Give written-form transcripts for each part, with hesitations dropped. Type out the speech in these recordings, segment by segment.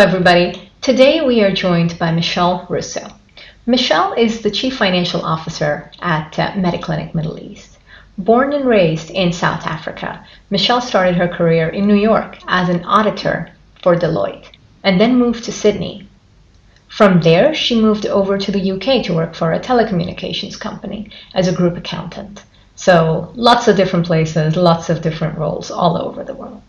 everybody. Today we are joined by Michele Rosso. Michele is the Chief Financial Officer at Mediclinic Middle East. Born and raised in South Africa, Michele started her career in New York as an auditor for Deloitte and then moved to Sydney. From there, she moved over to the UK to work for a telecommunications company as a group accountant. So lots of different places, lots of different roles all over the world.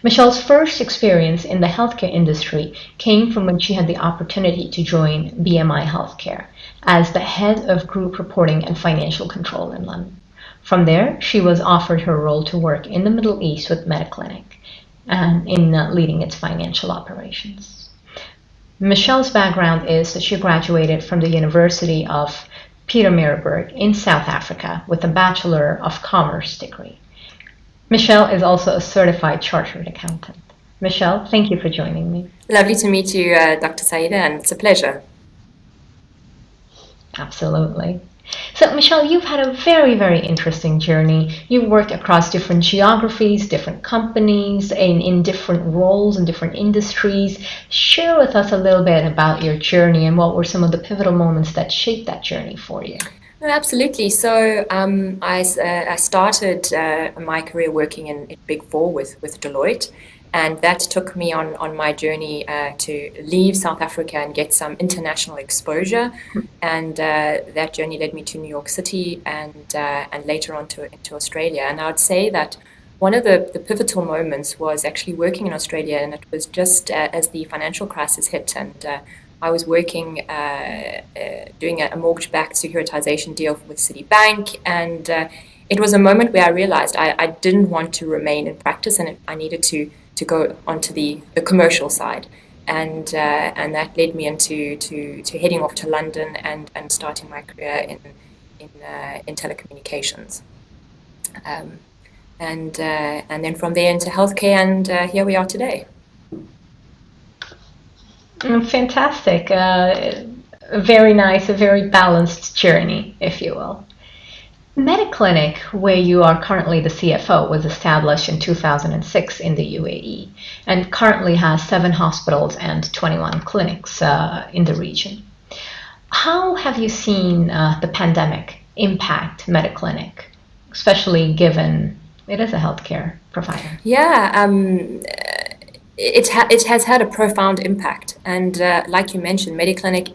Michele's first experience in the healthcare industry came from when she had the opportunity to join BMI Healthcare as the head of group reporting and financial control in London. From there, she was offered her role to work in the Middle East with Mediclinic and in leading its financial operations. Michele's background is that she graduated from the University of Pietermaritzburg in South Africa with a Bachelor of Commerce degree. Michele is also a certified chartered accountant. Michele, thank you for joining me. Lovely to meet you, Dr. Saeeda, and it's a pleasure. Absolutely. So, Michele, you've had a very, very interesting journey. You've worked across different geographies, different companies, in different roles and different industries. Share with us a little bit about your journey and what were some of the pivotal moments that shaped that journey for you. No, absolutely. So I started my career working in Big Four with Deloitte, and that took me on my journey to leave South Africa and get some international exposure. And that journey led me to New York City and later on into Australia. And I would say that one of the pivotal moments was actually working in Australia, and it was just as the financial crisis hit, and I was working, doing a mortgage-backed securitization deal with Citibank, and it was a moment where I realized I didn't want to remain in practice, and I needed to go onto the commercial side, and that led me into heading off to London and starting my career in telecommunications, and then from there into healthcare, and here we are today. Fantastic. Very nice, a very balanced journey, if you will. Mediclinic, where you are currently the CFO, was established in 2006 in the UAE and currently has 7 hospitals and 21 clinics in the region. How have you seen the pandemic impact Mediclinic, especially given it is a healthcare provider? Yeah. It has had a profound impact, and like you mentioned, Mediclinic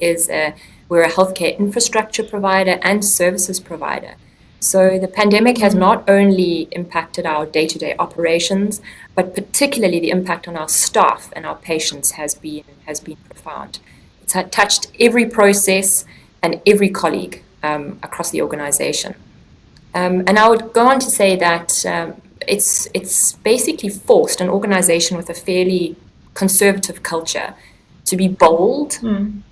we're a healthcare infrastructure provider and services provider. So the pandemic has not only impacted our day-to-day operations, but particularly the impact on our staff and our patients has been profound. It's touched every process and every colleague across the organization, and I would go on to say that. It's basically forced an organization with a fairly conservative culture to be bold,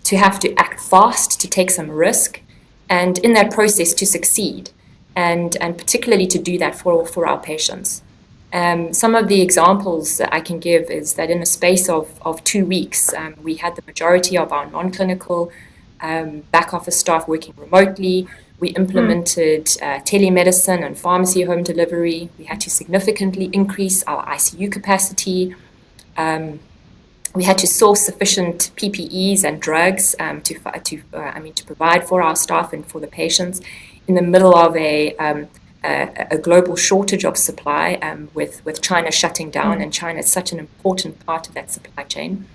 to have to act fast, to take some risk, and in that process to succeed, and particularly to do that for our patients. Some of the examples that I can give is that in a space of 2 weeks, we had the majority of our non-clinical back office staff working remotely. We implemented telemedicine and pharmacy home delivery. We had to significantly increase our ICU capacity. We had to source sufficient PPEs and drugs to provide for our staff and for the patients in the middle of a global shortage of supply, with China shutting down, and China is such an important part of that supply chain.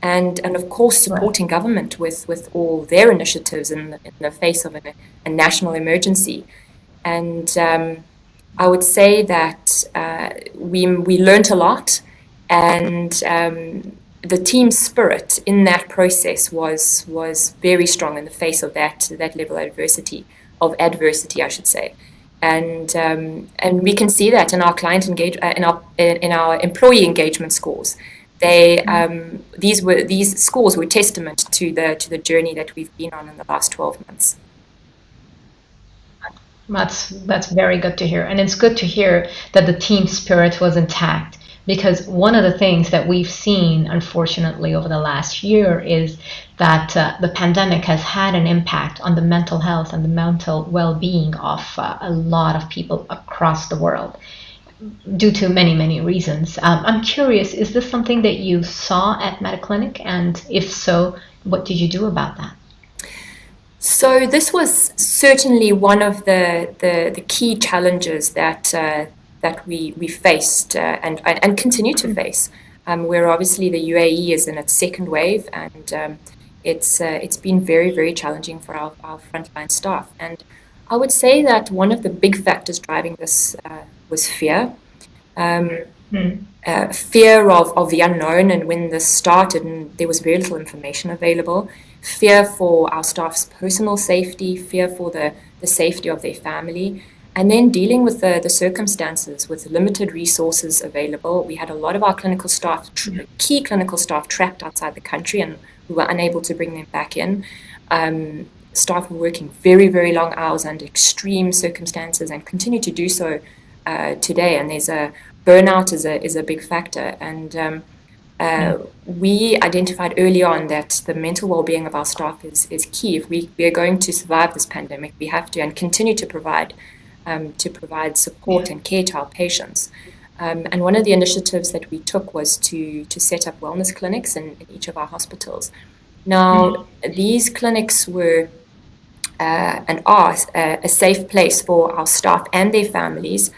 And of course, supporting government with all their initiatives in the face of a national emergency. And I would say that we learned a lot, and the team spirit in that process was very strong in the face of that level of adversity, I should say. And we can see that in our client in our employee engagement scores. These scores were testament to the journey that we've been on in the last 12 months. That's very good to hear, and it's good to hear that the team spirit was intact, because one of the things that we've seen, unfortunately, over the last year is that the pandemic has had an impact on the mental health and the mental well-being of a lot of people across the world. due to many, many reasons. I'm curious, is this something that you saw at Mediclinic? And if so, what did you do about that? So this was certainly one of the key challenges that we faced and continue to face. Where obviously the UAE is in its second wave, and it's been very, very challenging for our frontline staff. And I would say that one of the big factors driving this was fear. Fear of the unknown, and when this started and there was very little information available, fear for our staff's personal safety, fear for the safety of their family, and then dealing with the circumstances with limited resources available. We had a lot of our clinical staff, key clinical staff, trapped outside the country, and we were unable to bring them back in. Staff were working very, very long hours under extreme circumstances and continue to do so today. And there's a burnout is a big factor. And we identified early on that the mental well-being of our staff is key. If we are going to survive this pandemic, we have to and continue to provide support and care to our patients. And one of the initiatives that we took was to set up wellness clinics in each of our hospitals. Now, these clinics were and are a safe place for our staff and their families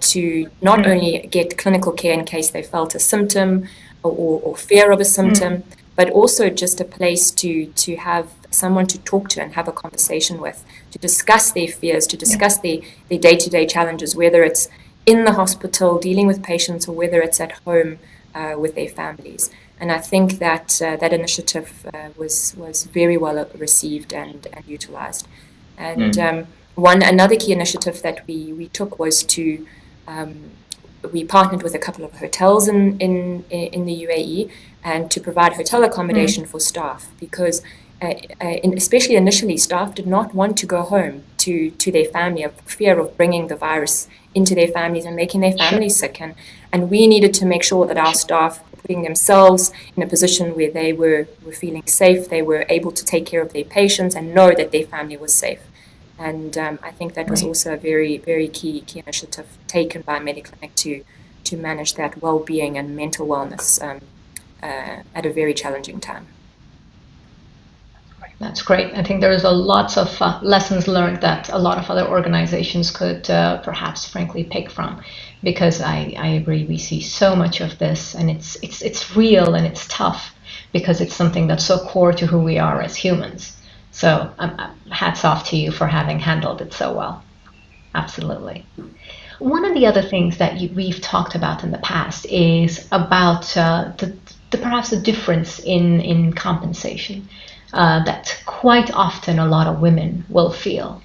to not only get clinical care in case they felt a symptom or fear of a symptom, but also just a place to have someone to talk to and have a conversation with, to discuss their fears, to discuss their day-to-day challenges, whether it's in the hospital dealing with patients or whether it's at home with their families. And I think that that initiative was very well received and utilized. And another key initiative that we took was to we partnered with a couple of hotels in the UAE and to provide hotel accommodation for staff, because especially initially, staff did not want to go home to their family of fear of bringing the virus into their families and making their families sick. And we needed to make sure that our staff were putting themselves in a position where they were feeling safe, they were able to take care of their patients and know that their family was safe. And I think that was also a very, very key initiative taken by Mediclinic to manage that well-being and mental wellness at a very challenging time. That's great. I think there's lots of lessons learned that a lot of other organizations could perhaps frankly pick from, because I agree, we see so much of this, and it's real and it's tough because it's something that's so core to who we are as humans. So hats off to you for having handled it so well. Absolutely. One of the other things that we've talked about in the past is about perhaps the difference in compensation that quite often a lot of women will feel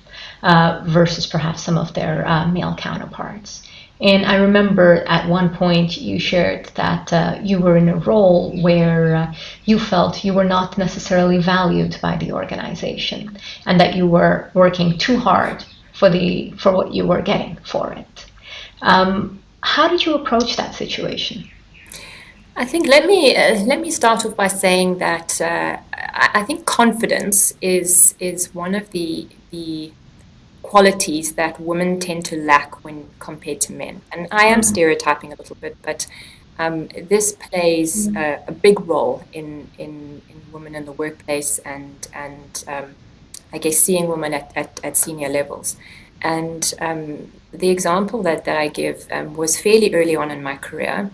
versus perhaps some of their male counterparts. And I remember at one point you shared that you were in a role where you felt you were not necessarily valued by the organization, and that you were working too hard for what you were getting for it. How did you approach that situation? I think let me start off by saying that I think confidence is one of the qualities that women tend to lack when compared to men. And I am stereotyping a little bit, but this plays a big role in women in the workplace and I guess seeing women at senior levels. And the example that I give was fairly early on in my career.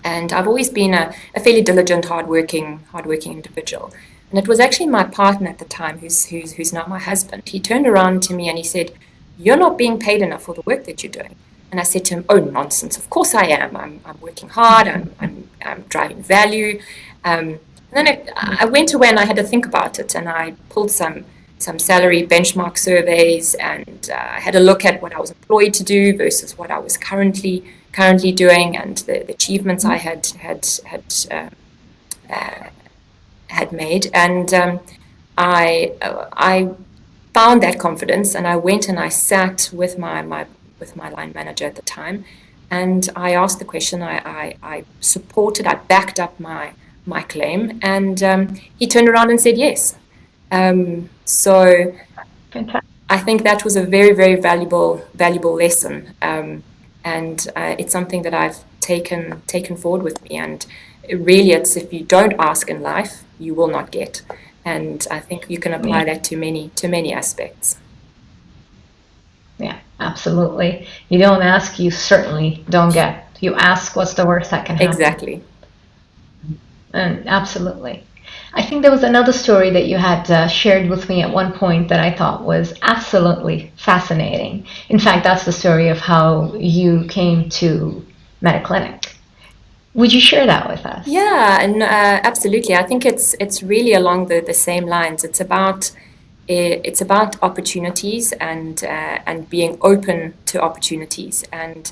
And I've always been a fairly diligent, hardworking individual. And it was actually my partner at the time, who's now my husband. He turned around to me and he said, "You're not being paid enough for the work that you're doing." And I said to him, "Oh, nonsense! Of course I am. I'm working hard. I'm driving value." And then I went away and I had to think about it, and I pulled some salary benchmark surveys, and I had a look at what I was employed to do versus what I was currently doing, and the achievements I had made. And I found that confidence, and I went and I sat with my line manager at the time, and I asked the question. I supported, I backed up my claim, and he turned around and said yes. So Fantastic. I think that was a very, very valuable lesson. And it's something that I've taken forward with me. And really, it's if you don't ask in life, you will not get. And I think you can apply that to many aspects. Yeah, absolutely. You don't ask, you certainly don't get. You ask, what's the worst that can happen? Exactly. And absolutely. I think there was another story that you had shared with me at one point that I thought was absolutely fascinating. In fact, that's the story of how you came to Mediclinic. Would you share that with us? Yeah, and absolutely. I think it's really along the same lines. It's about opportunities and being open to opportunities. And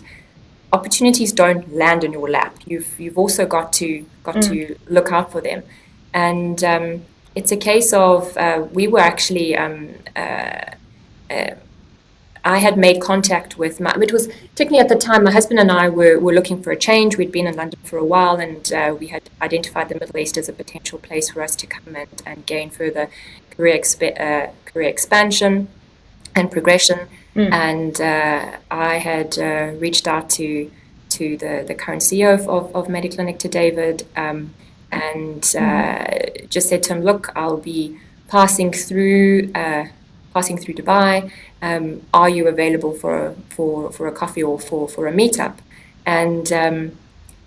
opportunities don't land in your lap. You've also got to look out for them. And it's a case of we were actually I had made contact with it was technically at the time, my husband and I were looking for a change. We'd been in London for a while, and we had identified the Middle East as a potential place for us to come and gain further career expansion and progression. And I had reached out to the current CEO of Mediclinic, to David, and just said to him, look, I'll be passing through Dubai. Are you available for a coffee or for a meetup? And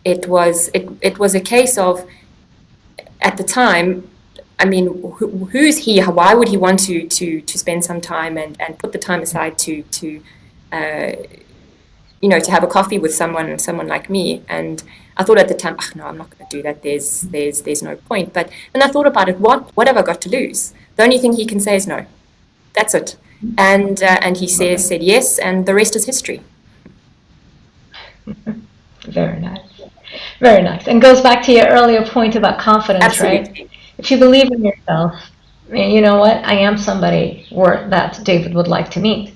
it was a case of, at the time, I mean, who's he? Why would he want to spend some time and put the time aside to to have a coffee with someone like me? And I thought at the time, oh, no, I'm not going to do that. There's no point. But then I thought about it. What have I got to lose? The only thing he can say is no. That's it. And he said yes, and the rest is history. Very nice. Very nice. And goes back to your earlier point about confidence, Absolutely. Right? If you believe in yourself, you know what? I am somebody that David would like to meet.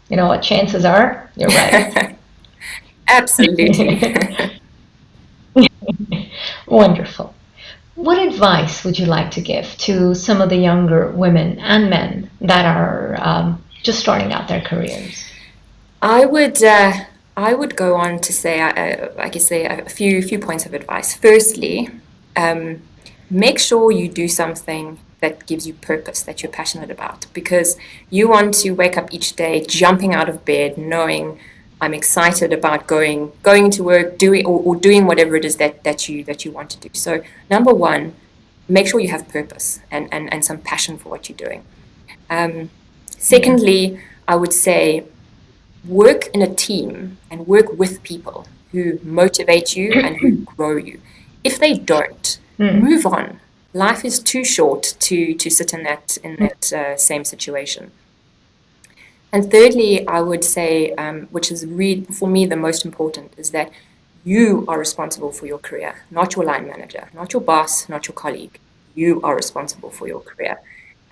You know what? Chances are you're right. Absolutely. Wonderful. What advice would you like to give to some of the younger women and men that are just starting out their careers? I would go on to say, I guess, a few points of advice. Firstly, make sure you do something that gives you purpose, that you're passionate about, because you want to wake up each day jumping out of bed, knowing I'm excited about going to work, doing whatever it is that you want to do. So number one, make sure you have purpose and some passion for what you're doing. Secondly, I would say work in a team and work with people who motivate you and who grow you. If they don't, move on. Life is too short to sit in that same situation. And thirdly, I would say, which is really, for me, the most important, is that you are responsible for your career, not your line manager, not your boss, not your colleague. You are responsible for your career.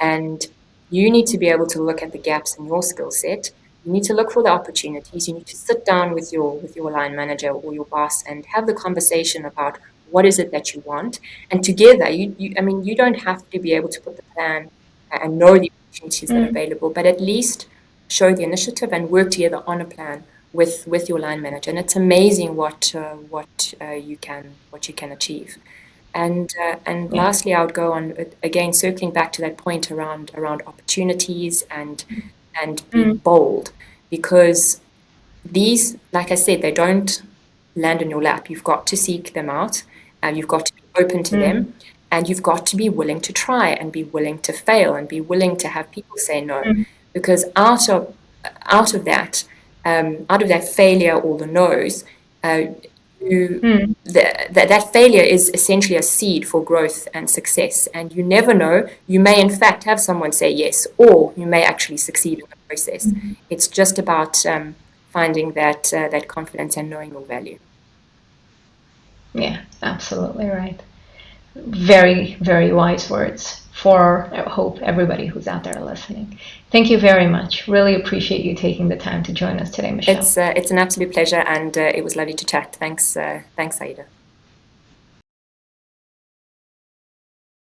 And you need to be able to look at the gaps in your skill set. You need to look for the opportunities. You need to sit down with your line manager or your boss and have the conversation about what is it that you want. And together, you don't have to be able to put the plan and know the opportunities that are available, but at least show the initiative and work together on a plan with your line manager. And it's amazing what you can achieve. And lastly, I would go on again, circling back to that point around opportunities and being bold, because these, like I said, they don't land in your lap. You've got to seek them out, and you've got to be open to them, and you've got to be willing to try and be willing to fail and be willing to have people say no, because out of that failure or the no's, that failure is essentially a seed for growth and success. And you never know, you may in fact have someone say yes, or you may actually succeed in the process. It's just about finding that confidence and knowing your value. Yeah, absolutely right. Very, very wise words for, I hope, everybody who's out there listening. Thank you very much. Really appreciate you taking the time to join us today, Michele. It's an absolute pleasure, and it was lovely to chat. Thanks, Saeeda.